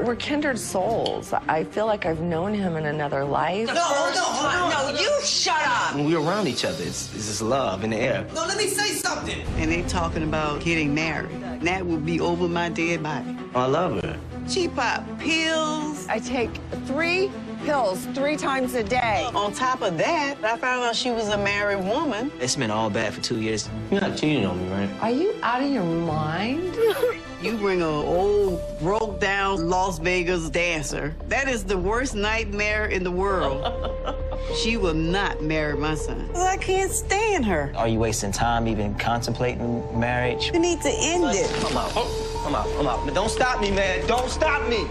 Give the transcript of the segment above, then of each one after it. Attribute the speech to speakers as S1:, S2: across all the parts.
S1: We're kindred souls. I feel like I've known him in another life.
S2: No, you shut up!
S3: When we're around each other, it's just love in the air.
S2: No, let me say something.
S4: And they talking about getting married. That would be over my dead body.
S3: I love her.
S4: She pop pills.
S1: I take 3 pills 3 times a day.
S4: On top of that, I found out she was a married woman.
S3: It's been all bad for 2 years. You're not cheating on me, right?
S1: Are you out of your mind?
S4: You bring an old, broke-down Las Vegas dancer. That is the worst nightmare in the world. She will not marry my son. I can't stand her.
S3: Are you wasting time even contemplating marriage?
S4: You need to end it.
S3: I'm out. I'm out. But don't stop me, man. Don't stop me.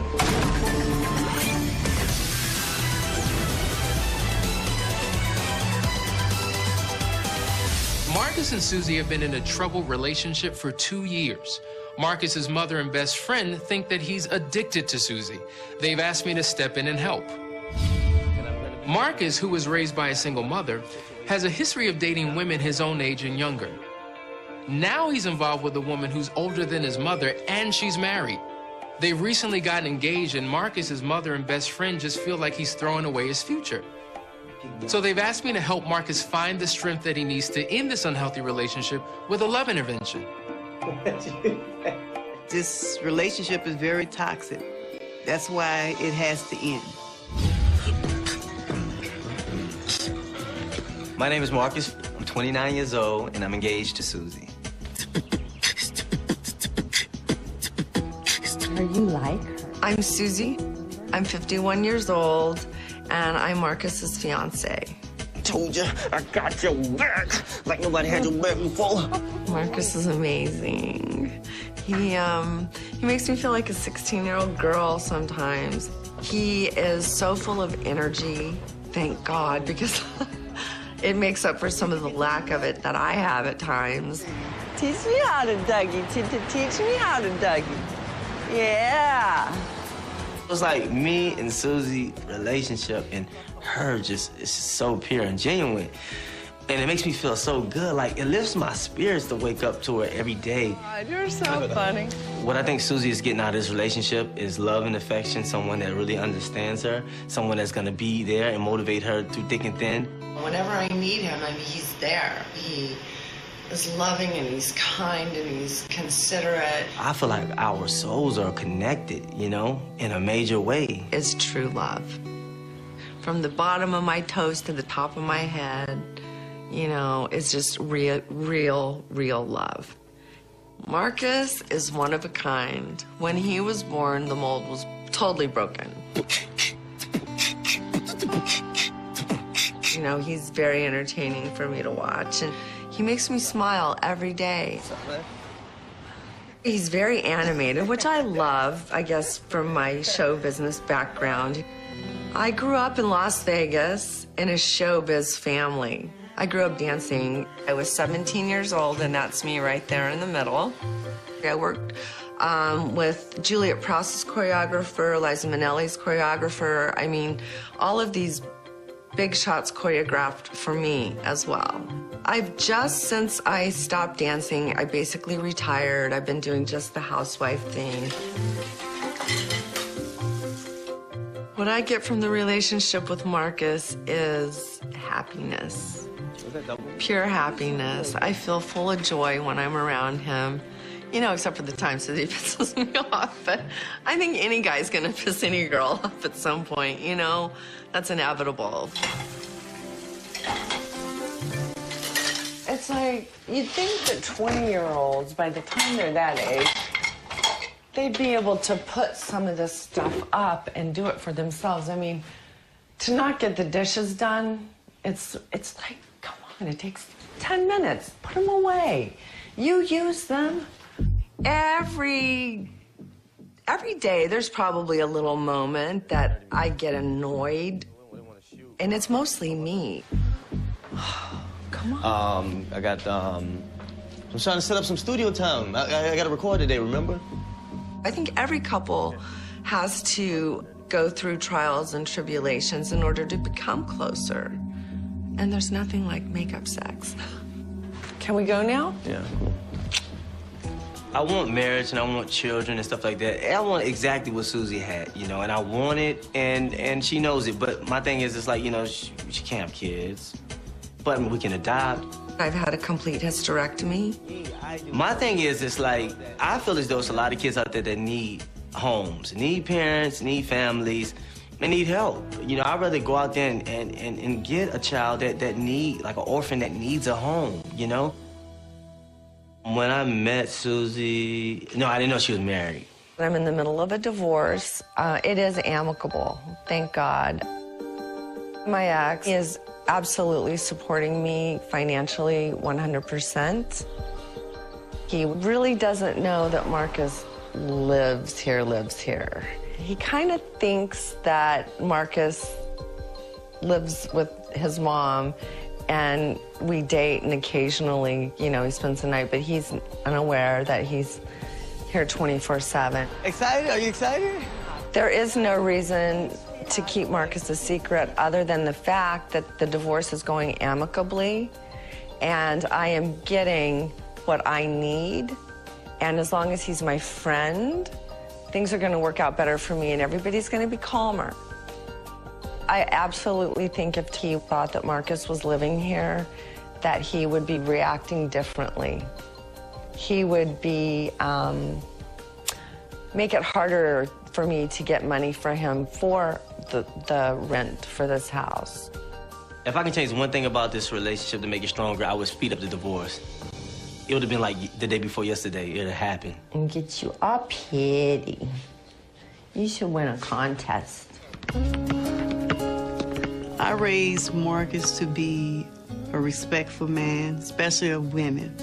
S5: Marcus and Susie have been in a troubled relationship for 2 years. Marcus's mother and best friend think that he's addicted to Susie. They've asked me to step in and help. Marcus, who was raised by a single mother, has a history of dating women his own age and younger. Now he's involved with a woman who's older than his mother, and she's married. They've recently gotten engaged, and Marcus's mother and best friend just feel like he's throwing away his future. So they've asked me to help Marcus find the strength that he needs to end this unhealthy relationship with a love intervention.
S4: This relationship is very toxic. That's why it has to end.
S3: My name is Marcus. I'm 29 years old, and I'm engaged to Susie.
S1: Are you like her? I'm Susie. I'm 51 years old, and I'm Marcus's fiance.
S3: Told you, I got your back like nobody had your back before.
S1: Marcus is amazing. He makes me feel like a 16-year-old girl sometimes. He is so full of energy, thank God, because it makes up for some of the lack of it that I have at times. Teach me how to Dougie. Teach me how to Dougie. Yeah.
S3: It was like me and Susie relationship, and her it's just so pure and genuine. And it makes me feel so good. Like, it lifts my spirits to wake up to her every day.
S1: God, you're so funny.
S3: What I think Susie is getting out of this relationship is love and affection, someone that really understands her, someone that's gonna be there and motivate her through thick and thin.
S1: Whenever I need him, I mean, he's there. He is loving, and he's kind, and he's considerate.
S3: I feel like our souls are connected, you know, in a major way.
S1: It's true love. From the bottom of my toes to the top of my head, you know, it's just real love. Marcus is one of a kind. When he was born, the mold was totally broken. You know, he's very entertaining for me to watch, and he makes me smile every day. He's very animated, which I love, I guess, from my show business background. I grew up in Las Vegas in a showbiz family. I grew up dancing. I was 17 years old, and that's me right there in the middle. I worked with Juliet Prowse's choreographer, Liza Minnelli's choreographer. I mean, all of these big shots choreographed for me as well. I've just, since I stopped dancing, I basically retired. I've been doing just the housewife thing. What I get from the relationship with Marcus is happiness. Pure happiness. I feel full of joy when I'm around him. You know, except for the times that he pisses me off. But I think any guy's gonna piss any girl off at some point, you know? That's inevitable. It's like, you'd think that 20-year-olds, by the time they're that age, they'd be able to put some of this stuff up and do it for themselves. I mean, to not get the dishes done, it's like, come on, it takes 10 minutes. Put them away. You use them. Every day, there's probably a little moment that I get annoyed, and it's mostly me. Come on.
S6: I'm trying to set up some studio time. I got to record today, remember?
S1: I think every couple has to go through trials and tribulations in order to become closer. And there's nothing like makeup sex. Can we go now?
S6: Yeah.
S3: I want marriage and I want children and stuff like that. I want exactly what Susie had, you know, and I want it, and she knows it. But my thing is, it's like, you know, she can't have kids, but we can adopt.
S1: I've had a complete hysterectomy.
S3: My thing is, it's like, I feel as though there's a lot of kids out there that need homes, need parents, need families, and need help. You know, I'd rather go out there and get a child that need, like an orphan that needs a home, you know? When I met Susie, no, I didn't know she was married.
S1: I'm in the middle of a divorce. It is amicable, thank God. My ex is absolutely supporting me financially 100%. He really doesn't know that Marcus lives here. He kind of thinks that Marcus lives with his mom, and we date, and occasionally, you know, he spends the night, but he's unaware that he's here 24/7.
S4: Excited? Are you excited?
S1: There is no reason to keep Marcus a secret other than the fact that the divorce is going amicably, and I am getting what I need, and as long as he's my friend, things are going to work out better for me, and everybody's going to be calmer. I absolutely think if he thought that Marcus was living here, that he would be reacting differently. He would be, make it harder for me to get money for him for the rent for this house.
S3: If I can change one thing about this relationship to make it stronger, I would speed up the divorce. It would have been like the day before yesterday. It would have happened.
S1: And get you all pity. You should win a contest.
S4: I raised Marcus to be a respectful man, especially of women.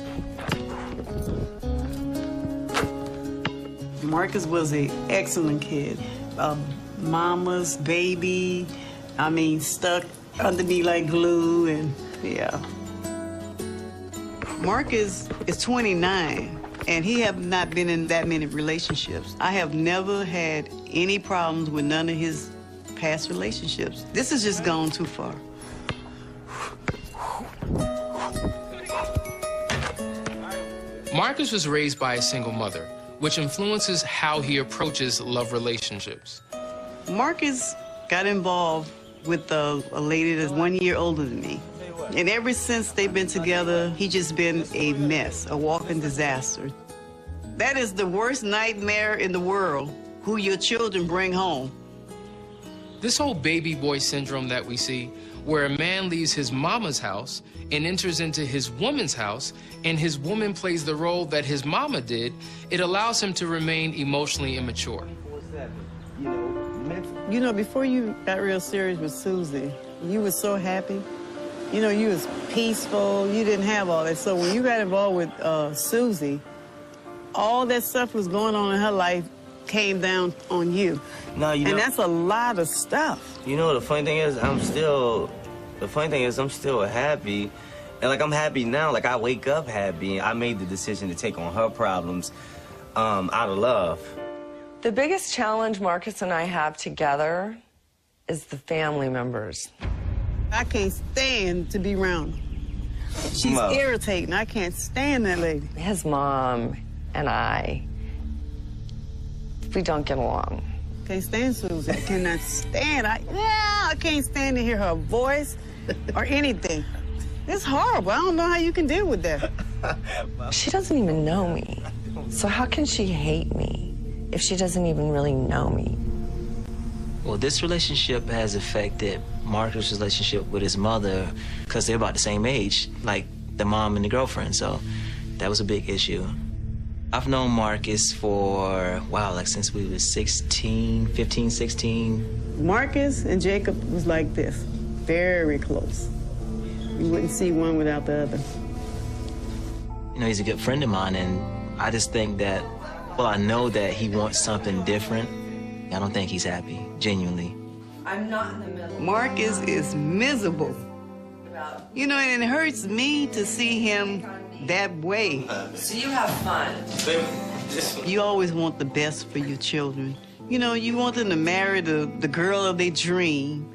S4: Marcus was an excellent kid. Mama's baby, I mean, stuck under me like glue, and yeah. Marcus is 29, and he have not been in that many relationships. I have never had any problems with none of his past relationships. This has just gone too far.
S5: Marcus was raised by a single mother, which influences how he approaches love relationships.
S4: Marcus got involved with a lady that's 1 year older than me. And ever since they've been together, he just been a mess, a walking disaster. That is the worst nightmare in the world, who your children bring home.
S5: This whole baby boy syndrome that we see, where a man leaves his mama's house and enters into his woman's house, and his woman plays the role that his mama did, it allows him to remain emotionally immature.
S4: You know, before you got real serious with Susie, you were so happy. You know, you was peaceful. You didn't have all that. So when you got involved with Susie, all that stuff was going on in her life came down on you.
S3: No, you know,
S4: and that's a lot of stuff.
S3: You know, the funny thing is, I'm still happy. And, like, I'm happy now. Like, I wake up happy. I made the decision to take on her problems out of love.
S1: The biggest challenge Marcus and I have together is the family members.
S4: I can't stand to be around her. She's irritating. I can't stand that lady.
S1: His mom and I, we don't get along.
S4: Can't stand Susie. I cannot stand. I can't stand to hear her voice or anything. It's horrible. I don't know how you can deal with that.
S1: She doesn't even know me. So how can she hate me if she doesn't even really know me?
S7: Well, this relationship has affected Marcus' relationship with his mother because they're about the same age, like the mom and the girlfriend, so that was a big issue. I've known Marcus for, wow, like since we was 15, 16.
S4: Marcus and Jacob was like this, very close. You wouldn't see one without the other.
S7: You know, he's a good friend of mine, and I just think that, well, I know that he wants something different. I don't think he's happy, genuinely.
S1: I'm not in the middle.
S4: Marcus is miserable. You know, and it hurts me to see him that way.
S1: So you have fun.
S4: You always want the best for your children. You know, you want them to marry the girl of their dream.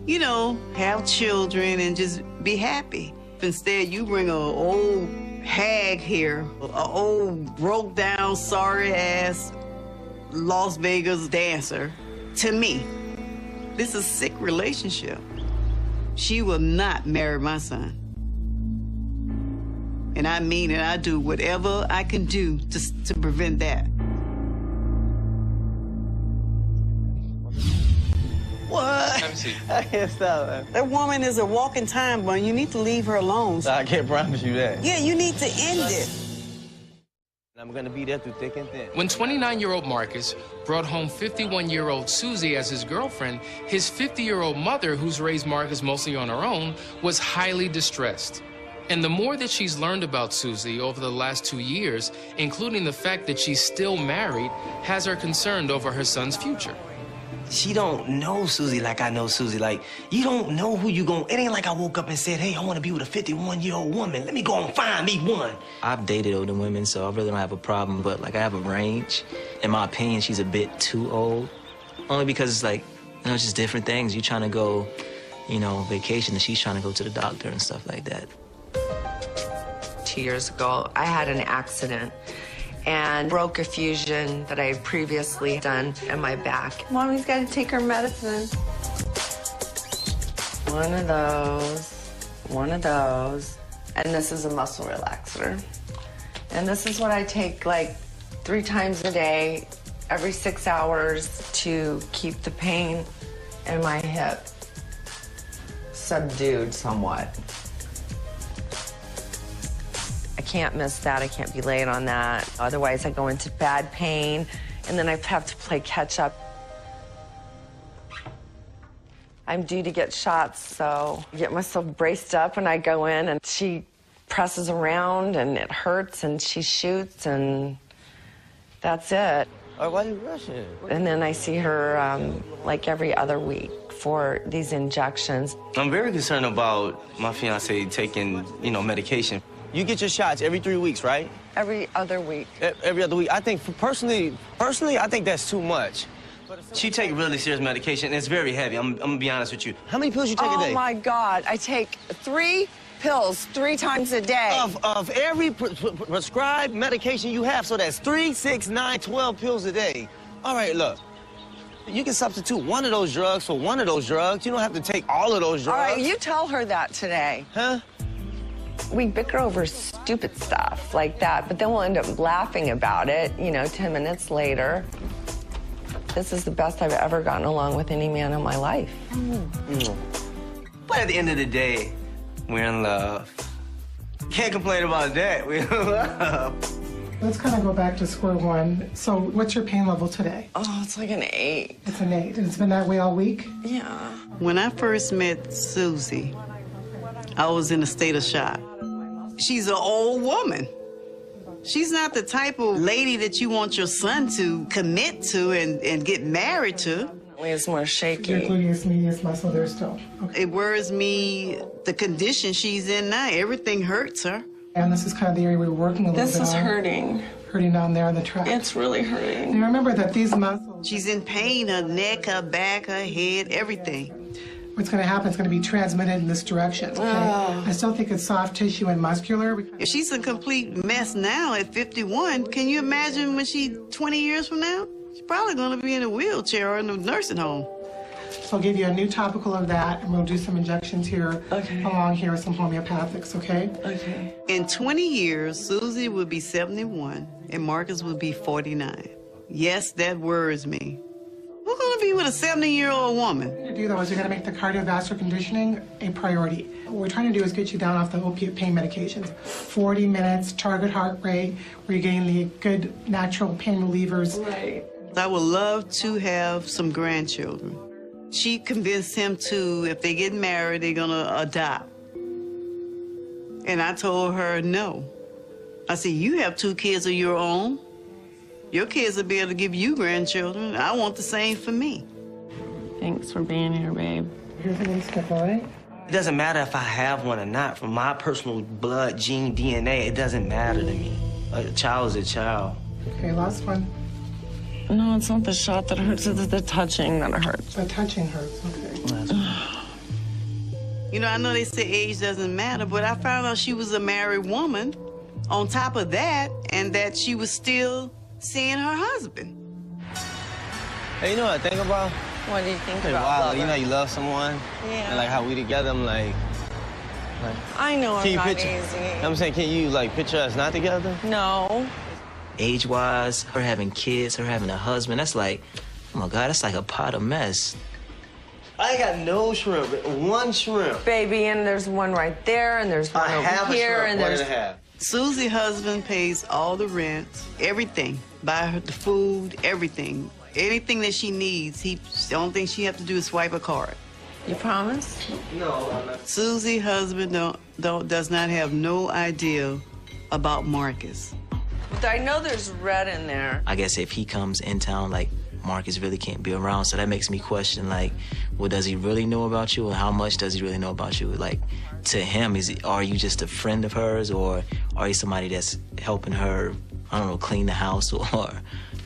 S4: You know, have children and just be happy. Instead, you bring an old hag here, an old broke down, sorry ass Las Vegas dancer, to me. This is a sick relationship. She will not marry my son. And I mean it. I do whatever I can do to prevent that.
S6: What?
S5: Have a seat.
S6: I can't stop, man.
S4: That woman is a walking time bomb. You need to leave her alone.
S6: I can't promise you that.
S4: Yeah, you need to end it.
S6: I'm gonna be there through thick and thin.
S5: When 29-year-old Marcus brought home 51-year-old Susie as his girlfriend, his 50-year-old mother, who's raised Marcus mostly on her own, was highly distressed. And the more that she's learned about Susie over the last 2 years, including the fact that she's still married, has her concerned over her son's future.
S3: She don't know Susie like I know Susie. Like, you don't know who you gon'... It ain't like I woke up and said, hey, I want to be with a 51-year-old woman. Let me go and find me one.
S7: I've dated older women, so I really don't have a problem, but like I have a range. In my opinion, she's a bit too old. Only because it's like, you know, it's just different things. You trying to go, you know, vacation, and she's trying to go to the doctor and stuff like that.
S1: 2 years ago, I had an accident and broke a fusion that I had previously done in my back. Mommy's got to take her medicine. One of those, and this is a muscle relaxer. And this is what I take like 3 times a day, every 6 hours to keep the pain in my hip subdued somewhat. I can't miss that. I can't be late on that. Otherwise, I go into bad pain, and then I have to play catch up. I'm due to get shots, so I get myself braced up, and I go in, and she presses around, and it hurts, and she shoots, and that's it.
S6: All right, why are you rushing?
S1: And then I see her like every other week for these injections.
S3: I'm very concerned about my fiance taking, you know, medication.
S6: You get your shots every 3 weeks, right?
S1: Every other week.
S6: Every other week. I think, personally, I think that's too much.
S3: She take really serious medication, and it's very heavy. I'm gonna be honest with you.
S6: How many pills you take a day?
S1: Oh, my God. I take 3 pills 3 times a day.
S6: Of every prescribed medication you have, so that's 3, 6, 9, 12 pills a day. All right, look. You can substitute one of those drugs for one of those drugs. You don't have to take all of those drugs.
S1: All right, you tell her that today.
S6: Huh?
S1: We bicker over stupid stuff like that, but then we'll end up laughing about it, you know, 10 minutes later. This is the best I've ever gotten along with any man in my life.
S3: But at the end of the day, we're in love. Can't complain about that. We're in love.
S8: Let's kind of go back to square one. So what's your pain level today?
S1: Oh, it's like an 8.
S8: It's an 8, and it's been that way all week?
S1: Yeah.
S4: When I first met Susie, I was in a state of shock. She's an old woman. She's not the type of lady that you want your son to commit to and get married to.
S1: It's more shaky.
S8: Your gluteus medius muscle there still. Okay.
S4: It worries me the condition she's in now. Everything hurts her.
S8: And this is kind of the area we're working a little bit on.
S1: This is hurting.
S8: Hurting down there on the track.
S1: It's really hurting.
S8: And remember that these muscles...
S4: She's in pain, her neck, her back, her head, everything.
S8: What's going to happen is going to be transmitted in this direction, okay? I still think it's soft tissue and muscular.
S4: If she's a complete mess now at 51, can you imagine when she's 20 years from now? She's probably going to be in a wheelchair or in a nursing home.
S8: So I'll give you a new topical of that, and we'll do some injections here along here with some homeopathics, okay?
S1: Okay.
S4: In 20 years, Susie will be 71, and Marcus will be 49. Yes, that worries me. Who's going to be with a 70-year-old woman?
S8: What to do, though, is you're going to make the cardiovascular conditioning a priority. What we're trying to do is get you down off the opiate pain medications. 40 minutes, target heart rate, where you're getting the good natural pain relievers.
S1: Right.
S4: I would love to have some grandchildren. She convinced him to, if they get married, they're going to adopt. And I told her no. I said, you have 2 kids of your own. Your kids will be able to give you grandchildren. I want the same for me.
S1: Thanks for being here, babe.
S8: Here's a little step, all right?
S3: It doesn't matter if I have one or not. From my personal blood, gene, DNA, it doesn't matter to me. A child is a child.
S8: Okay, last one.
S1: No, it's not the shot that hurts. It's the touching that hurts.
S8: The touching hurts, okay.
S4: You know, I know they say age doesn't matter, but I found out she was a married woman. on top of that, and that she was still seeing her husband.
S6: Hey, you know what I think about?
S1: What do you think
S6: Hey,
S1: about
S6: wow,
S1: loving?
S6: you know you love someone?
S1: Yeah.
S6: And like how we together, I'm like
S1: I know
S6: can
S1: I'm
S6: you
S1: not
S6: picture?
S1: easy.
S6: I'm saying, can you like picture us not together?
S1: No.
S7: Age-wise, her having kids, her having a husband, that's like, oh my God, that's like a pot of mess.
S6: I ain't got no shrimp, one shrimp.
S1: Baby, and there's one right there, and there's one over
S6: half
S1: here,
S6: a shrimp,
S1: and
S6: one
S1: there's...
S6: and a half.
S4: Susie's husband pays all the rent, everything. Buy her the food, everything. Anything that she needs, the only thing she have to do is swipe a card.
S1: You promise?
S6: No, I'm not.
S4: Susie's husband does not have no idea about Marcus.
S1: But I know there's red in there.
S7: I guess if he comes in town, like, Marcus really can't be around, so that makes me question, like, well, does he really know about you, and how much does he really know about you? Like, to him, are you just a friend of hers, or are you somebody that's helping her, I don't know, clean the house, or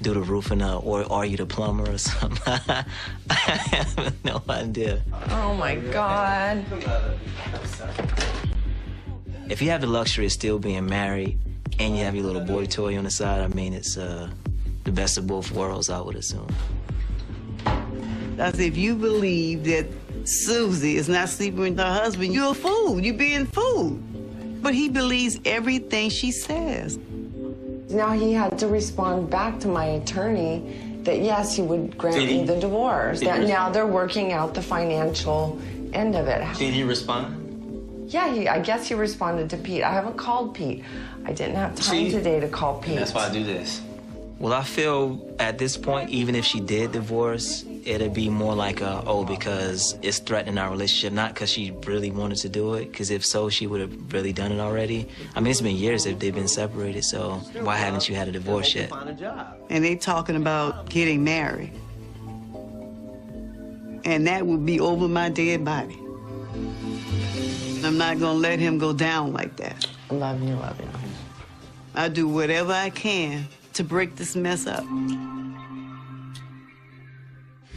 S7: do the roofing up, or are you the plumber or something? I have no idea.
S1: Oh, my God.
S7: If you have the luxury of still being married, and you have your little boy toy on the side, I mean, it's the best of both worlds, I would assume.
S4: That's if you believe that Susie is not sleeping with her husband, you're a fool. You're being fooled. But he believes everything she says.
S1: Now he had to respond back to my attorney that, yes, he would grant me the divorce. That now they're working out the financial end of it.
S3: Did he respond?
S1: Yeah, I guess he responded to Pete. I haven't called Pete. I didn't have time today to call Pete.
S3: That's why I do this.
S7: Well, I feel at this point, even if she did divorce, it'd be more like because it's threatening our relationship, not because she really wanted to do it, because if so, she would have really done it already. I mean, it's been years if they've been separated, so why haven't you had a divorce yet?
S4: And they talking about getting married. And that would be over my dead body. I'm not gonna let him go down like that.
S1: I love you, love you.
S4: I do whatever I can to break this mess up.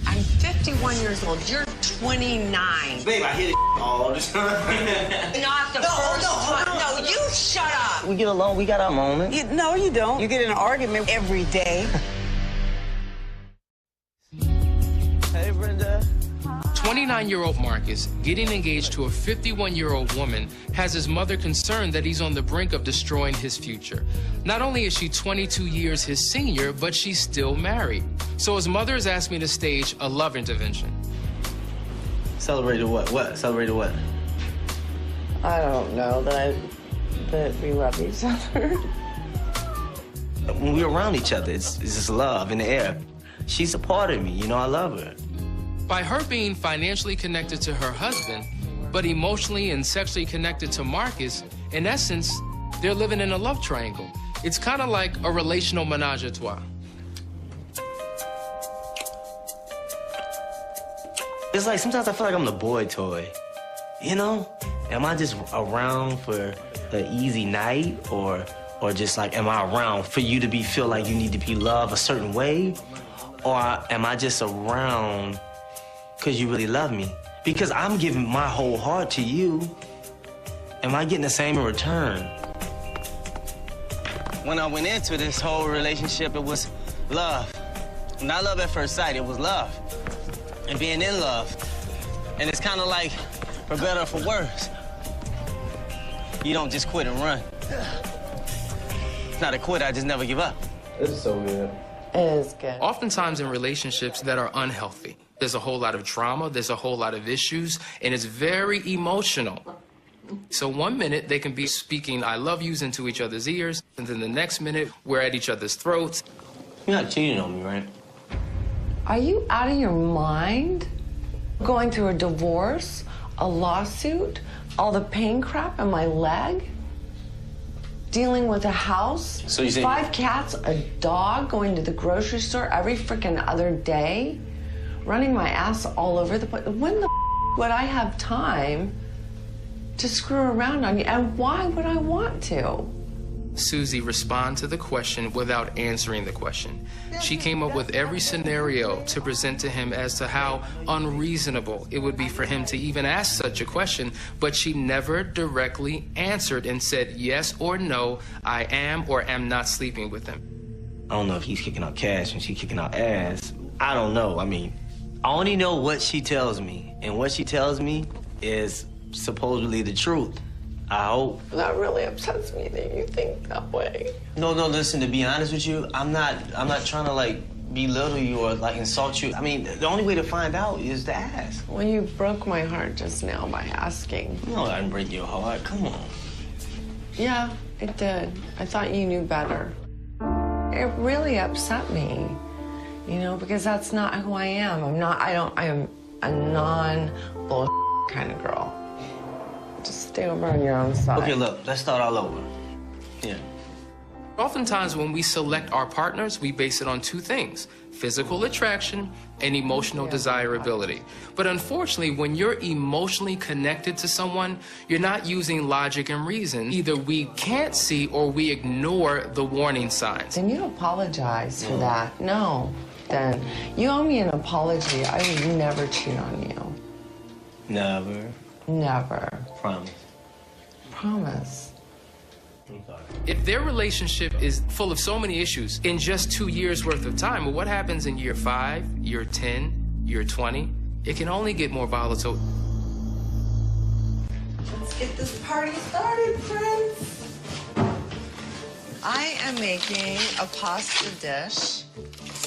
S2: I'm 51 years old. You're 29.
S6: Babe, I hear the all the time.
S2: Not the first time. No, you shut up.
S6: We get along, we got our moments.
S2: No, you don't. You get in an argument every day.
S6: Hey, Brenda.
S5: 29-year-old Marcus, getting engaged to a 51-year-old woman, has his mother concerned that he's on the brink of destroying his future. Not only is she 22 years his senior, but she's still married. So his mother has asked me to stage a love intervention.
S3: Celebrated what? What? Celebrated what?
S1: I don't know that we love each other.
S3: When we're around each other, it's just love in the air. She's a part of me, you know, I love her.
S5: By her being financially connected to her husband, but emotionally and sexually connected to Marcus, in essence, they're living in a love triangle. It's kind of like a relational menage a trois.
S3: It's like sometimes I feel like I'm the boy toy, you know? Am I just around for an easy night, or just like, am I around for you to feel like you need to be loved a certain way? Or am I just around because you really love me? Because I'm giving my whole heart to you. Am I getting the same in return?
S6: When I went into this whole relationship, it was love. Not love at first sight, it was love. And being in love. And it's kind of like, for better or for worse, you don't just quit and run. It's not a quit, I just never give up.
S3: This is so good.
S1: It is good.
S5: Oftentimes in relationships that are unhealthy, there's a whole lot of drama, there's a whole lot of issues, and it's very emotional. So one minute they can be speaking I love yous into each other's ears, and then the next minute we're at each other's throats.
S3: You're not cheating on me, right?
S1: Are you out of your mind? Going through a divorce, a lawsuit, all the pain crap in my leg? Dealing with a house,
S3: So you say
S1: 5 cats, a dog, going to the grocery store every freaking other day, running my ass all over the place. When the would I have time to screw around on you? And why would I want to?
S5: Susie respond to the question without answering the question. She came up with every scenario to present to him as to how unreasonable it would be for him to even ask such a question, but she never directly answered and said yes or no, I am or am not sleeping with him.
S3: I don't know if he's kicking out cash and she's kicking out ass. I don't know. I mean, I only know what she tells me, and what she tells me is supposedly the truth. I hope.
S1: That really upsets me that you think that way.
S3: No, listen, to be honest with you, I'm not trying to, like, belittle you or, like, insult you. I mean, the only way to find out is to ask.
S1: Well, you broke my heart just now by asking.
S3: No, I didn't break your heart. Come on.
S1: Yeah, it did. I thought you knew better. It really upset me, you know, because that's not who I am. I am a non-bull kind of girl. Just stay over on your own side.
S3: Okay, look, let's start all over. Yeah.
S5: Oftentimes when we select our partners, we base it on two things: physical attraction and emotional desirability. But unfortunately, when you're emotionally connected to someone, you're not using logic and reason. Either we can't see or we ignore the warning signs.
S1: Then you apologize for that. No, then you owe me an apology. I would never cheat on you.
S3: Never.
S1: Never.
S3: Promise.
S1: Promise.
S5: If their relationship is full of so many issues in just 2 years worth of time, well, what happens in year 5, year 10, year 20? It can only get more volatile.
S2: Let's get this party started, friends.
S1: I am making a pasta dish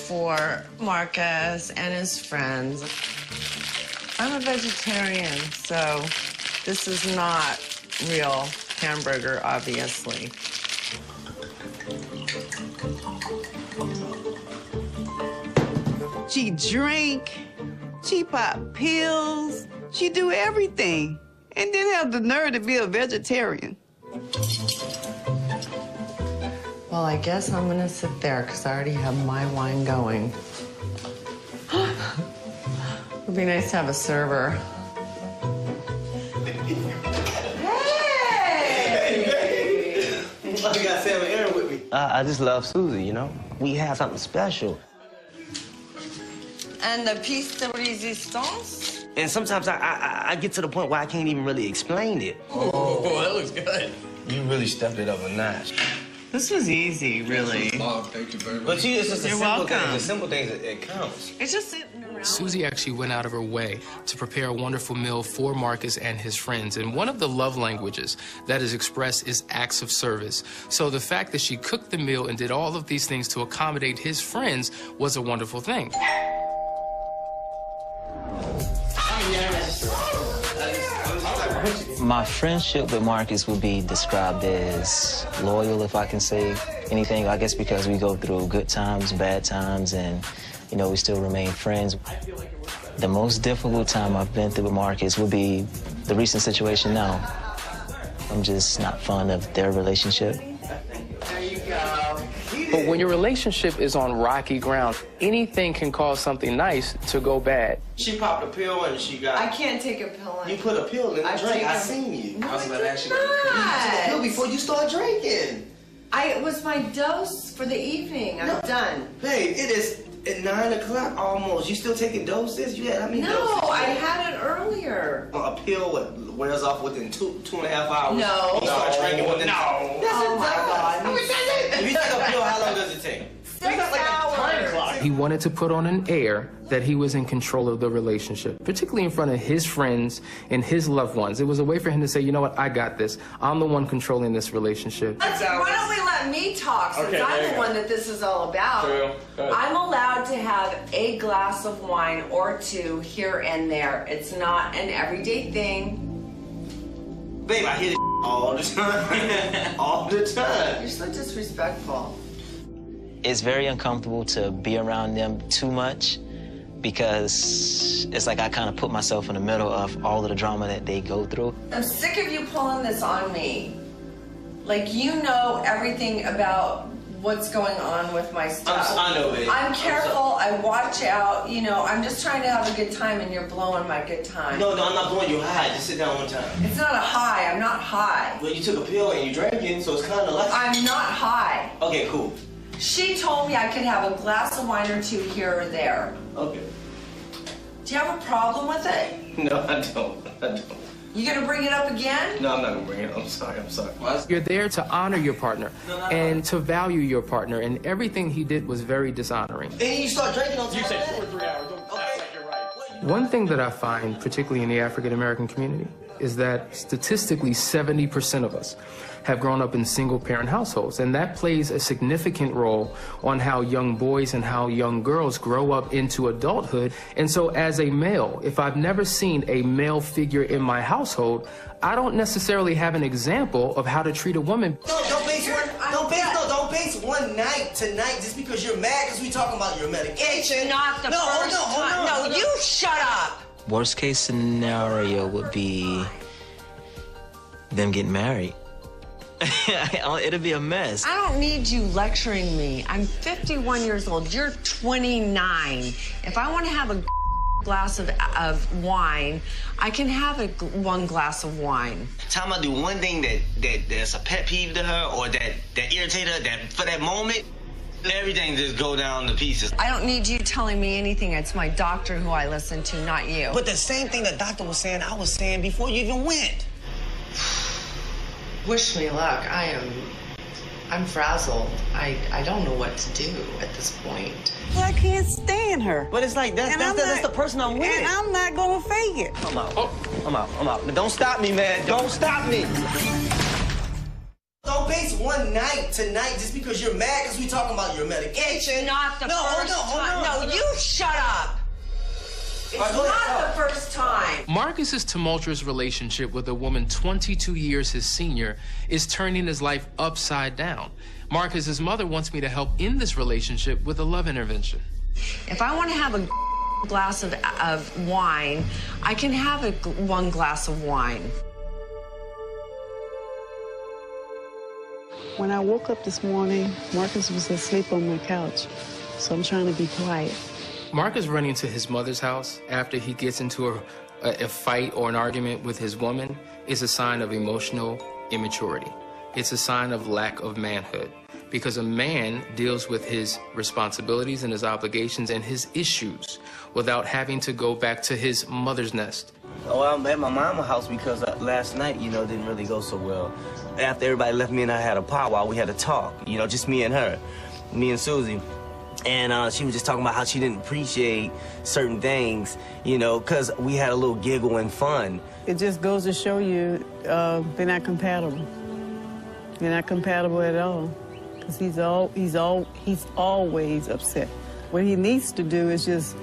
S1: for Marcus and his friends. I'm a vegetarian, so this is not real hamburger, obviously.
S4: She drink, she pop pills, she do everything, and then have the nerve to be a vegetarian.
S1: Well, I guess I'm gonna sit there because I already have my wine going. It'd be nice to have a server.
S3: Hey! You got Sam and Aaron with me. I just love Susie, you know? We have something special.
S1: And the piece de resistance?
S3: And sometimes I get to the point where I can't even really explain it.
S9: Oh, that looks good.
S3: You really stepped it up a notch.
S1: This was easy, really.
S9: Thank you very much.
S3: But it's just the
S1: You're
S3: simple
S1: welcome.
S3: things. The simple things, it counts.
S1: It's just sitting around.
S5: Susie actually went out of her way to prepare a wonderful meal for Marcus and his friends. And one of the love languages that is expressed is acts of service. So the fact that she cooked the meal and did all of these things to accommodate his friends was a wonderful thing.
S7: My friendship with Marcus would be described as loyal, if I can say anything, I guess, because we go through good times, bad times, and, you know, we still remain friends. The most difficult time I've been through with Marcus would be the recent situation now. I'm just not fond of their relationship.
S1: There you go.
S5: But when your relationship is on rocky ground, anything can cause something nice to go bad.
S3: She popped a pill and she got...
S1: I can't take a pill.
S3: You put a pill in the drink. I seen you.
S1: No,
S3: I was about to ask you.
S1: not.
S3: You took a pill before you start drinking.
S1: It was my dose for the evening. I'm done.
S3: Babe, it is at 9 o'clock almost. You still taking doses? You had how many doses?
S1: No, I had it earlier.
S3: A pill wears off within two and a half hours.
S1: No.
S3: You start drinking within...
S1: No. Oh, my God.
S3: How much does it? If you take a pill, how long does it take?
S1: 6 hours.
S5: He wanted to put on an air that he was in control of the relationship, particularly in front of his friends and his loved ones. It was a way for him to say, you know what, I got this. I'm the one controlling this relationship.
S2: Why don't we let me talk, since I'm the one that this is all about. I'm allowed to have a glass of wine or two here and there. It's not an everyday thing.
S3: Babe, I hear this all the time. All the time.
S1: You're so disrespectful.
S7: It's very uncomfortable to be around them too much because it's like I kind of put myself in the middle of all of the drama that they go through.
S2: I'm sick of you pulling this on me. Like, you know everything about what's going on with my stuff.
S6: I know, babe.
S2: I'm careful. I watch out. You know, I'm just trying to have a good time, and you're blowing my good time.
S6: No, I'm not blowing you high. Just sit down one time.
S2: It's not a high. I'm not high.
S6: Well, you took a pill and you drank it, so it's kind of like...
S2: I'm not high.
S6: Okay, cool.
S2: She told me I could have a glass of wine or two here or there.
S6: Okay.
S2: Do you have a problem with it?
S6: No, I don't.
S2: You gonna bring it up again?
S6: No, I'm not gonna bring it up. I'm sorry.
S5: You're there to honor your partner and to value your partner, and everything he did was very dishonoring.
S6: And you start drinking on top of that?
S9: 2 or 3 hours. Don't act like you're right.
S5: One thing that I find, particularly in the African American community, is that statistically 70% of us have grown up in single-parent households, and that plays a significant role on how young boys and how young girls grow up into adulthood. And so as a male, if I've never seen a male figure in my household, I don't necessarily have an example of how to treat a woman.
S6: No, don't base one night tonight just because you're mad because we talking about your medication.
S2: It's not the first time. No, you shut up.
S7: Worst case scenario would be them getting married. It'll be a mess.
S2: I don't need you lecturing me. I'm 51 years old. You're 29. If I want to have a glass of wine, I can have one glass of wine.
S6: Time I do one thing that's a pet peeve to her or that irritate her, that for that moment, everything just go down to pieces.
S2: I don't need you telling me anything. It's my doctor who I listen to, not you.
S6: But the same thing the doctor was saying, I was saying before you even went.
S1: Wish me luck. I'm frazzled. I don't know what to do at this point.
S4: Well, I can't stand her.
S6: But it's like, that's the person I'm with.
S4: And I'm not gonna fake it.
S6: I'm out. Don't stop me, man. Don't stop me. Don't base one night tonight just because you're mad because we talking about your medication.
S2: It's not the first time. No, you shut up. It's
S6: not
S2: the first time.
S5: Marcus's tumultuous relationship with a woman 22 years his senior is turning his life upside down. Marcus's mother wants me to help in this relationship with a love intervention.
S2: If I want to have a glass of wine, I can have one glass of wine.
S4: When I woke up this morning, Marcus was asleep on my couch, so I'm trying to be quiet.
S5: Marcus running to his mother's house after he gets into a fight or an argument with his woman is a sign of emotional immaturity. It's a sign of lack of manhood, because a man deals with his responsibilities and his obligations and his issues without having to go back to his mother's nest.
S3: Oh, I'm at my mama's house because last night, didn't really go so well. After everybody left, me and I had a powwow. We had a talk, just me and her, me and Susie. And she was just talking about how she didn't appreciate certain things, because we had a little giggle and fun.
S4: It just goes to show you they're not compatible. They're not compatible at all, because he's always upset. What he needs to do is just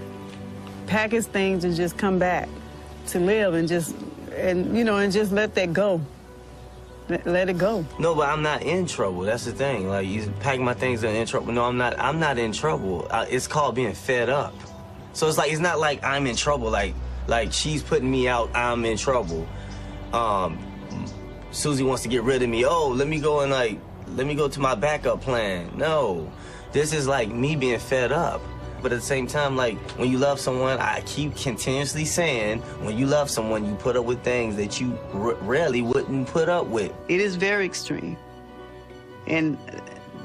S4: pack his things and just come back to live and just let that go. Let it go.
S3: No, but I'm not in trouble. That's the thing. Like, you pack my things and in trouble. No, I'm not. I'm not in trouble. It's called being fed up. So it's not like I'm in trouble. Like she's putting me out. I'm in trouble. Susie wants to get rid of me. Oh, let me go to my backup plan. No, this is like me being fed up. But at the same time, like, when you love someone, I keep continuously saying, when you love someone, you put up with things that you rarely wouldn't put up with.
S4: It is very extreme. And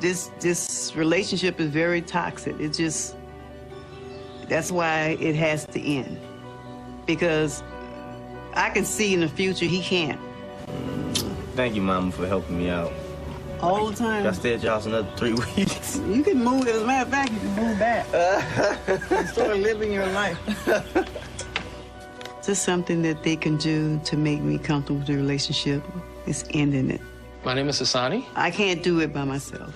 S4: this relationship is very toxic. That's why it has to end. Because I can see in the future he can't.
S3: Thank you, Mama, for helping me out.
S4: All the time.
S3: I stay at your house another 3 weeks.
S4: You can move. As a matter of fact, you can move back. And start living your life. Just something that they can do to make me comfortable with the relationship is ending it.
S5: My name is Hassani.
S4: I can't do it by myself.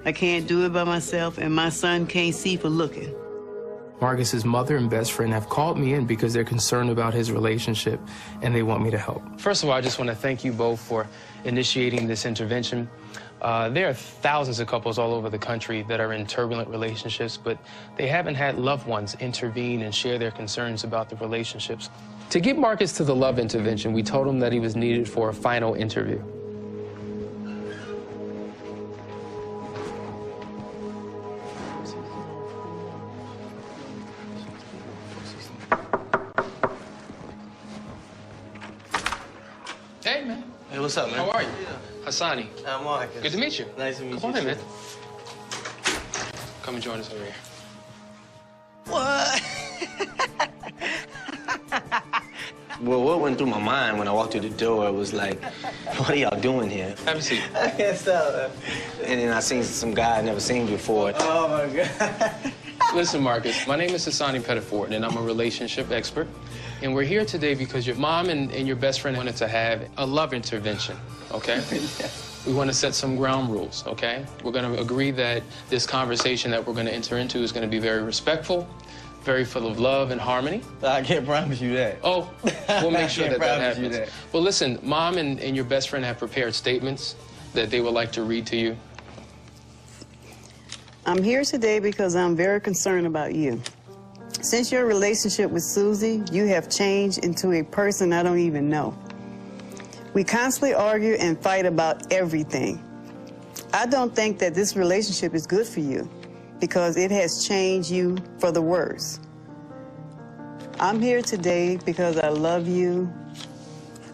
S4: I can't do it by myself, and my son can't see for looking.
S5: Marcus's mother and best friend have called me in because they're concerned about his relationship, and they want me to help. First of all, I just want to thank you both for initiating this intervention. There are thousands of couples all over the country that are in turbulent relationships, but they haven't had loved ones intervene and share their concerns about the relationships. To get Marcus to the love intervention, we told him that he was needed for a final interview.
S3: Hey, what's up, man?
S5: How are you? Hassani.
S3: I'm Marcus.
S5: Good to meet you.
S3: Nice to meet you.
S5: Come on in,
S3: too.
S5: man. Come and join us over here.
S3: What? Well, what went through my mind when I walked through the door was like, what are y'all doing here?
S5: Have a seat.
S3: I can't stop. And then I seen some guy I never seen before. Oh, my God.
S5: Listen, Marcus, my name is Hassani Pettiford, and I'm a relationship expert. And we're here today because your mom and your best friend wanted to have a love intervention, okay? We want to set some ground rules, okay? We're going to agree that this conversation that we're going to enter into is going to be very respectful, very full of love and harmony.
S6: I can't promise you that.
S5: Oh, we'll make sure that
S6: promise you
S5: happens.
S6: that.
S5: Well, listen, Mom and your best friend have prepared statements that they would like to read to you.
S4: I'm here today because I'm very concerned about you. Since your relationship with Susie, you have changed into a person I don't even know. We constantly argue and fight about everything. I don't think that this relationship is good for you because it has changed you for the worse. I'm here today because I love you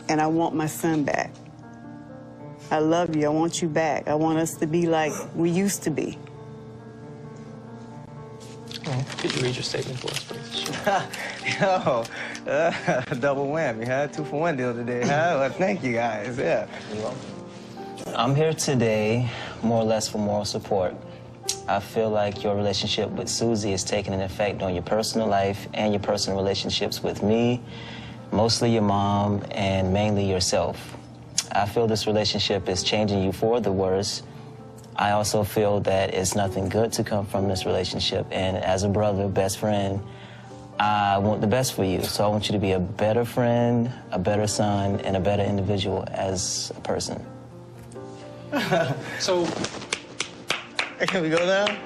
S4: and I want my son back. I love you. I want you back. I want us to be like we used to be.
S5: Could you read your statement for us, please?
S6: Yo, double whammy, huh? 2-for-1 deal today, huh? Well, thank you guys, yeah.
S7: I'm here today more or less for moral support. I feel like your relationship with Susie is taking an effect on your personal life and your personal relationships with me, mostly your mom, and mainly yourself. I feel this relationship is changing you for the worse. I also feel that it's nothing good to come from this relationship, and as a brother, best friend, I want the best for you. So I want you to be a better friend, a better son, and a better individual as a person.
S5: So,
S6: Can we go now?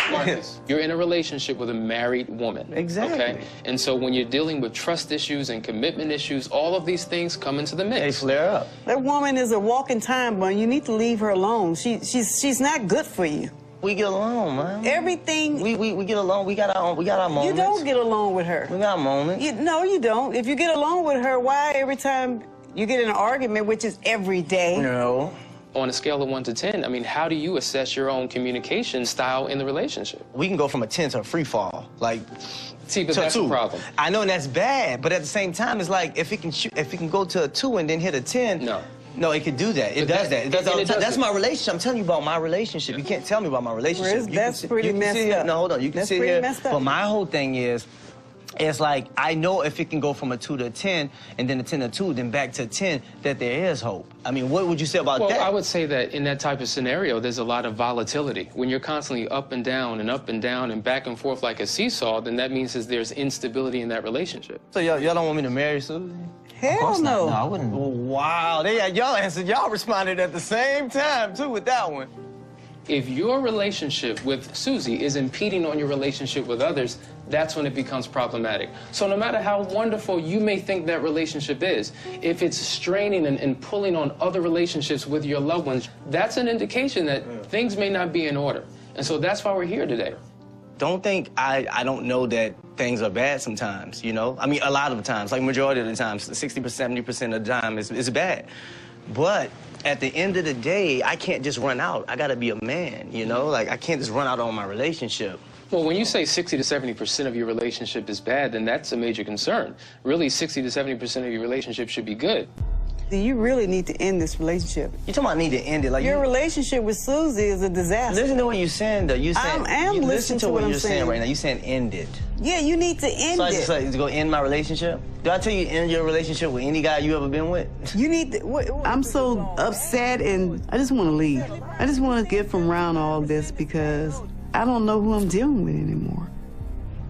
S5: Marcus, you're in a relationship with a married woman.
S6: Exactly.
S5: Okay? And so when you're dealing with trust issues and commitment issues, all of these things come into the
S6: They
S5: mix.
S6: flare up.
S4: That woman is a walking time bomb. You need to leave her alone. She's not good for you.
S6: We get along, man.
S4: Everything.
S6: We get along. We got our moments.
S4: You don't get along with her.
S6: We got moments.
S4: No, you don't. If you get along with her, why every time you get in an argument, which is every day?
S6: No.
S5: On a scale of 1 to 10, I mean, how do you assess your own communication style in the relationship?
S6: We can go from a 10 to a free fall. Like,
S5: See, but
S6: to
S5: that's
S6: a 2.
S5: the problem.
S6: I know, and that's bad, but at the same time, it's like if it can go to a 2 and then hit a 10. No, it could do that. It
S5: But
S6: does that. It does
S5: and
S6: all the
S5: it
S6: time.
S5: does
S6: That's
S5: it.
S6: my relationship. I'm telling you about my relationship. You can't tell me about my relationship.
S4: Well, that's pretty messed up.
S6: No, hold on. You can
S4: That's
S6: sit
S4: pretty
S6: here.
S4: messed up.
S6: But my whole thing is, it's like I know if it can go from a 2 to a 10 and then a 10 to 2, then back to 10, that there is hope. I mean, what would you say about
S5: Well,
S6: that?
S5: I would say that in that type of scenario, there's a lot of volatility. When you're constantly up and down and back and forth like a seesaw, then that means that there's instability in that relationship.
S6: So y'all don't want me to marry Susie?
S4: Hell no.
S7: No, I wouldn't.
S6: Wow, y'all answered. Y'all responded at the same time too with that one.
S5: If your relationship with Susie is impeding on your relationship with others, that's when it becomes problematic. So no matter how wonderful you may think that relationship is, if it's straining and pulling on other relationships with your loved ones, that's an indication that things may not be in order. And so that's why we're here today.
S6: Don't think I don't know that things are bad sometimes, you know? I mean, a lot of the times, like majority of the times, 60%, 70% of the time is bad. But at the end of the day, I can't just run out. I gotta be a man, you know? Like, I can't just run out on my relationship.
S5: Well, when you say 60 to 70% of your relationship is bad, then that's a major concern. Really, 60 to 70% of your relationship should be good.
S4: You really need to end this relationship.
S6: You talking about need to end it? Like
S4: Your relationship with Susie is a disaster.
S6: Listen to what you're saying, though. You saying,
S4: I am
S6: you
S4: listening to what I'm
S6: you're saying
S4: saying
S6: right now. You're saying end it.
S4: Yeah, you need to end
S6: So I
S4: it.
S6: just like to go end my relationship? Do I tell you end your relationship with any guy you ever been with?
S4: You need to. I'm so upset, and I just want to leave. I just want to get from around all this because I don't know who I'm dealing with anymore.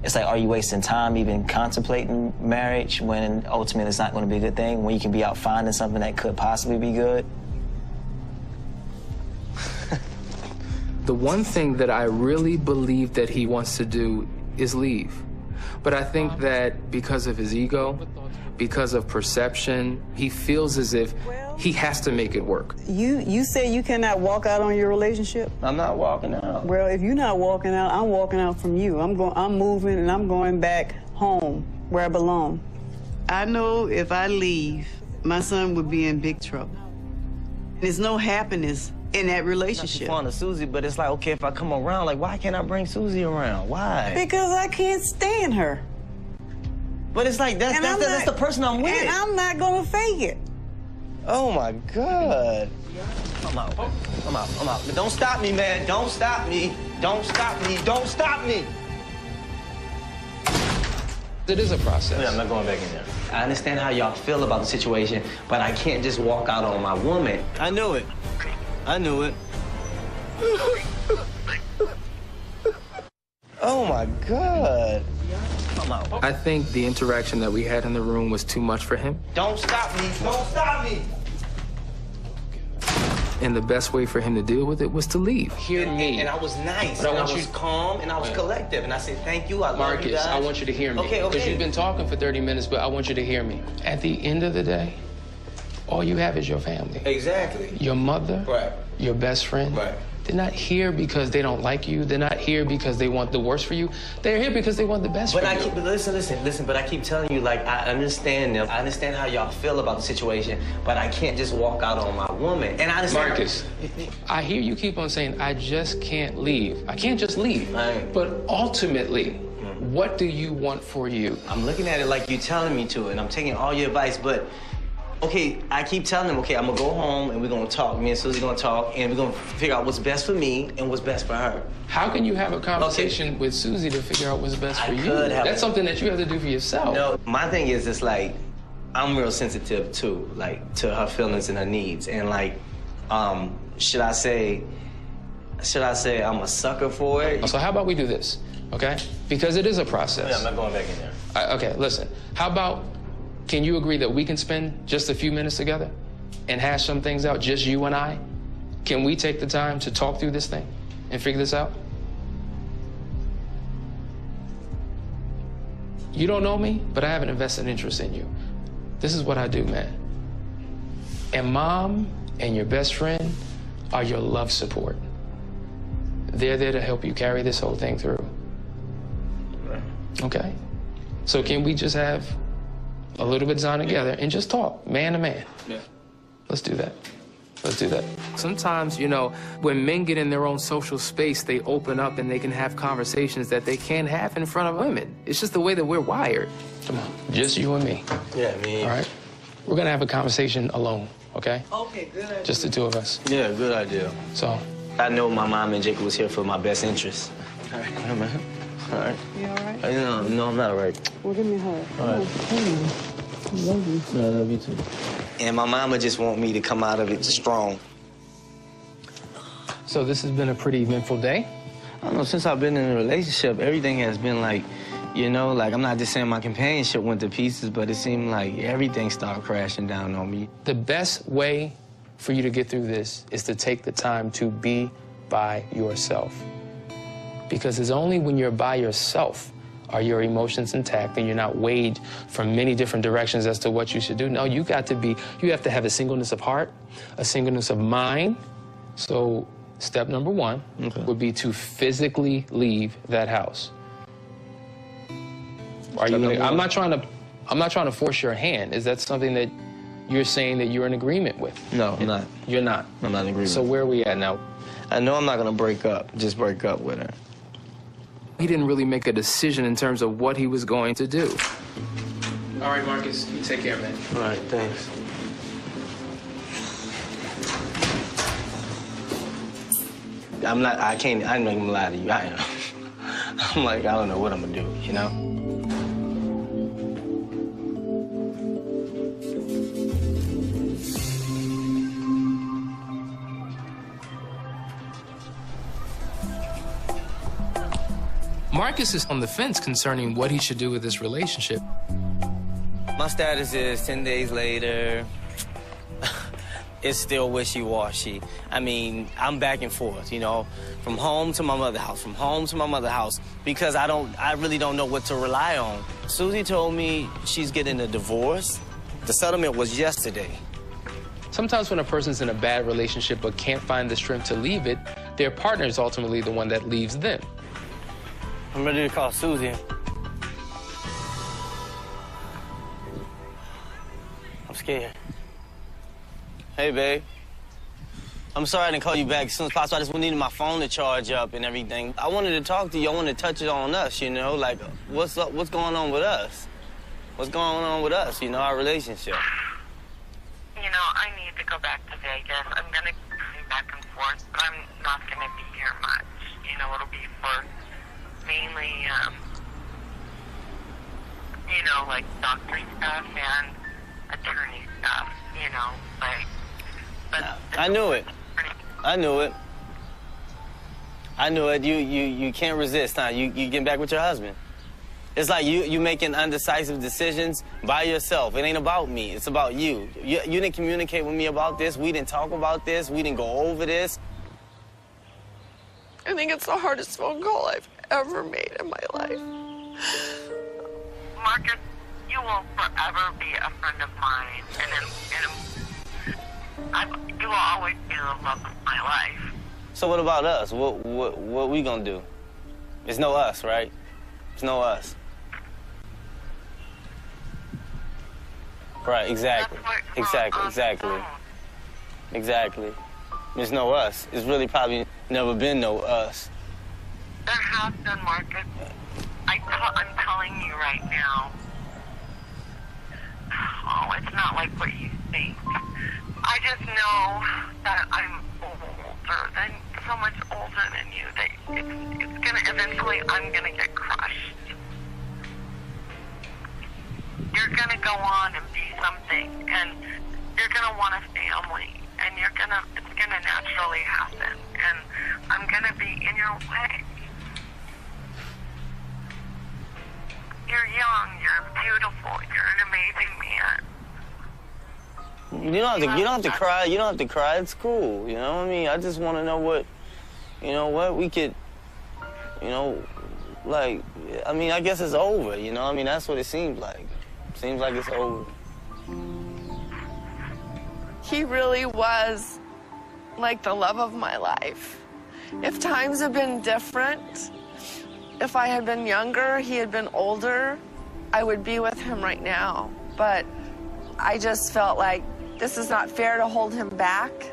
S7: It's like, are you wasting time even contemplating marriage when ultimately it's not going to be a good thing, when you can be out finding something that could possibly be good?
S5: The one thing that I really believe that he wants to do is leave. But I think that because of his ego, because of perception, he feels as if he has to make it work.
S4: You say you cannot walk out on your relationship?
S6: I'm not walking out.
S4: Well, if you're not walking out, I'm walking out from you. I'm moving and I'm going back home where I belong. I know if I leave, my son would be in big trouble. There's no happiness in that relationship.
S6: I'm fond of Susie, but it's like, okay, if I come around, like, why can't I bring Susie around? Why?
S4: Because I can't stand her.
S6: But it's like, that's the person I'm with.
S4: And I'm not gonna fake it.
S6: Oh my God. I'm out. I'm out. I'm out. Don't stop me, man. Don't stop me. Don't stop me. Don't stop me.
S5: It is a process.
S6: Yeah, I'm not going back in there. I understand how y'all feel about the situation, but I can't just walk out on my woman. I knew it. I knew it. Oh my God. I'm out.
S5: I think the interaction that we had in the room was too much for him.
S6: Don't stop me. Don't stop me.
S5: And the best way for him to deal with it was to leave. Hear me.
S6: And I was nice.
S5: But
S6: And I was calm, and I was collective. And I said, thank you. I love you
S5: Marcus,
S6: guys.
S5: I want you to hear me.
S6: Okay,
S5: Because
S6: okay.
S5: you've been talking for 30 minutes, but I want you to hear me. At the end of the day, all you have is your family.
S6: Exactly.
S5: Your mother,
S6: Right.
S5: your best friend.
S6: Right.
S5: They're not here because they don't like you. They're not here because they want the worst for you. They're here because they want the best
S6: But
S5: for
S6: I
S5: you.
S6: keep, listen, but I keep telling you, like, I understand them. I understand how y'all feel about the situation, but I can't just walk out on my woman. And I understand.
S5: Marcus, I hear you keep on saying, I just can't leave. I can't just leave.
S6: Right.
S5: But ultimately, what do you want for you?
S6: I'm looking at it like you're telling me to, and I'm taking all your advice, but okay, I keep telling them, okay, I'm gonna go home and we're gonna talk. Me and Susie gonna talk, and we're gonna figure out what's best for me and what's best for her.
S5: How can you have a conversation with Susie to figure out what's best for you? That's something that you have to do for yourself.
S6: No, my thing is, it's like, I'm real sensitive too, like, to her feelings and her needs. And like, should I say I'm a sucker for it?
S5: So how about we do this, okay? Because it is a process.
S6: Yeah, I'm not going back in there.
S5: Okay, listen. How about, can you agree that we can spend just a few minutes together and hash some things out, just you and I? Can we take the time to talk through this thing and figure this out? You don't know me, but I have an invested interest in you. This is what I do, man. And Mom and your best friend are your love support. They're there to help you carry this whole thing through. Okay? So can we just have a little bit of time together and just talk, man to man?
S6: Yeah.
S5: Let's do that. Let's do that. Sometimes, you know, when men get in their own social space, they open up and they can have conversations that they can't have in front of women. It's just the way that we're wired. Come on, just you and me.
S6: Yeah, me.
S5: All right? We're gonna have a conversation alone, okay?
S4: Okay, good idea.
S5: Just the two of us.
S6: Yeah, good idea.
S5: So,
S6: I know my mom and Jacob was here for my best interest. All right, come on, man. All right.
S4: You all right?
S6: No, I'm not all right.
S4: Well, give me a hug.
S6: All right.
S4: I love you.
S6: I love you too. And my mama just want me to come out of it strong.
S5: so this has been a pretty eventful day.
S6: I don't know, since I've been in a relationship, everything has been like, you know, like, I'm not just saying my companionship went to pieces, but it seemed like everything started crashing down on me.
S5: The best way for you to get through this is to take the time to be by yourself. Because it's only when you're by yourself are your emotions intact and you're not weighed from many different directions as to what you should do. No, you have to have a singleness of heart, a singleness of mind. So step number one would be to physically leave that house. I'm not trying to force your hand. Is that something that you're saying that you're in agreement with?
S6: No, I'm not.
S5: You're not?
S6: I'm not in agreement.
S5: So where are we at now?
S6: I know I'm not gonna break up with her.
S5: He didn't really make a decision in terms of what he was going to do. All right, Marcus, you take care, man.
S6: All right, thanks. I'm not gonna lie to you. I'm like, I don't know what I'm gonna do, you know?
S5: Marcus is on the fence concerning what he should do with this relationship.
S6: My status is 10 days later. It's still wishy-washy. I mean, I'm back and forth, you know, from home to my mother's house, from home to my mother's house, because I really don't know what to rely on. Susie told me she's getting a divorce. The settlement was yesterday.
S5: Sometimes when a person's in a bad relationship but can't find the strength to leave it, their partner is ultimately the one that leaves them.
S6: I'm ready to call Susie. I'm scared. Hey, babe. I'm sorry I didn't call you back as soon as possible. I just needed my phone to charge up and everything. I wanted to talk to you. I wanted to touch it on us, you know? Like, what's up? What's going on with us? What's going on with us, you know, our relationship?
S10: You know, I need to go back to Vegas. I'm going to be back and forth, but I'm not going to be here much. You know, it'll be for mainly, you know, like doctor stuff and attorney stuff, you know, like, but...
S6: I knew it. I knew it. I knew it. You can't resist, huh? You getting back with your husband. It's like you making undecisive decisions by yourself. It ain't about me. It's about you. You didn't communicate with me about this. We didn't talk about this. We didn't go over this.
S2: I think it's the hardest phone call I've ever made in my life.
S10: Marcus, you will forever be a friend of mine, and you will always be the love of my life.
S6: So what about us? What we gonna do? It's no us, right? It's no us. Right, exactly. Exactly. There's no us. It's really probably never been no us.
S10: There has been, Marcus. I'm telling you right now. Oh, it's not like what you think. I just know that I'm so much older than you, that it's gonna, eventually I'm gonna get crushed. You're gonna go on and be something, and you're gonna want a family, and it's gonna naturally happen, and I'm gonna be in your way. You're young, you're beautiful, you're an amazing man.
S6: You don't have to cry. You don't have to cry. It's cool. You know what I mean? I just want to know what, you know, what we could, you know, like, I mean, I guess it's over, you know? I mean, that's what it seems like. Seems like it's over.
S2: He really was like the love of my life. If times had been different, if I had been younger, he had been older, I would be with him right now. But I just felt like this is not fair to hold him back,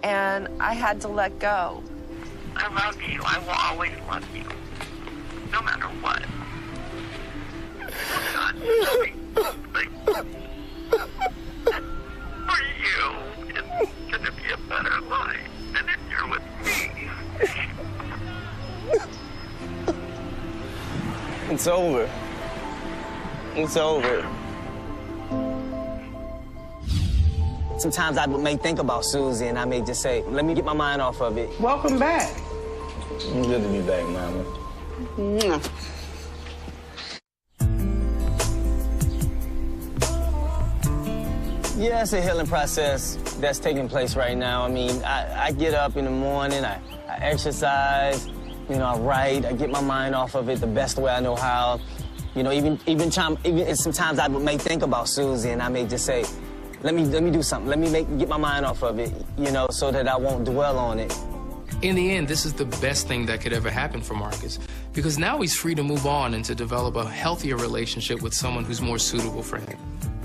S2: and I had to let go.
S10: I love you. I will always love you, no matter what. God, for you, it's gonna be a better life than if you're with me.
S6: It's over. It's over. Sometimes I may think about Susie, and I may just say, let me get my mind off of it.
S8: Welcome back.
S6: It's good to be back, Mama.
S4: Mwah.
S6: Yeah, it's a healing process that's taking place right now. I mean, I get up in the morning, I exercise, you know, I write, I get my mind off of it the best way I know how. You know, even sometimes I may think about Susie, and I may just say, let me do something. Let me get my mind off of it, you know, so that I won't dwell on it.
S5: In the end, this is the best thing that could ever happen for Marcus, because now he's free to move on and to develop a healthier relationship with someone who's more suitable for him.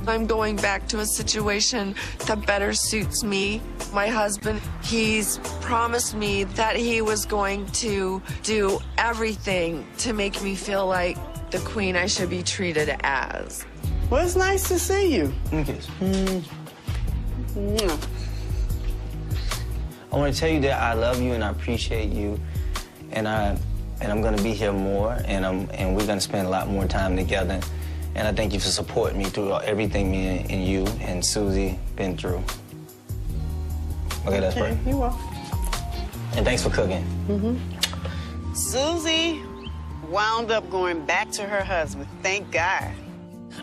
S2: I'm going back to a situation that better suits me. My husband, he's promised me that he was going to do everything to make me feel like the queen I should be treated as.
S4: Well, it's nice to see you.
S6: Okay. I want to tell you that I love you and I appreciate you, and I'm going to be here more, and we're going to spend a lot more time together. And I thank you for supporting me through everything me and you and Susie been through. Okay, that's right.
S4: You're welcome.
S6: And thanks for cooking.
S4: Susie wound up going back to her husband. Thank God.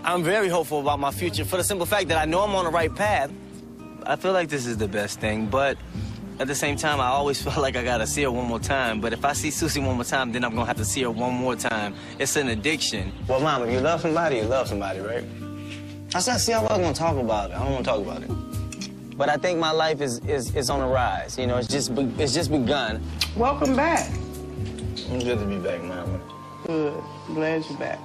S6: I'm very hopeful about my future for the simple fact that I know I'm on the right path. I feel like this is the best thing, but at the same time, I always feel like I gotta see her one more time. But if I see Susie one more time, then I'm gonna have to see her one more time. It's an addiction. Well, Mom, if you love somebody, you love somebody, right? I said, see, I wasn't gonna talk about it. I don't wanna talk about it. But I think my life is on the rise. You know, it's just begun.
S8: Welcome back.
S6: It's good to be back, Mama.
S4: Good. Glad you're back.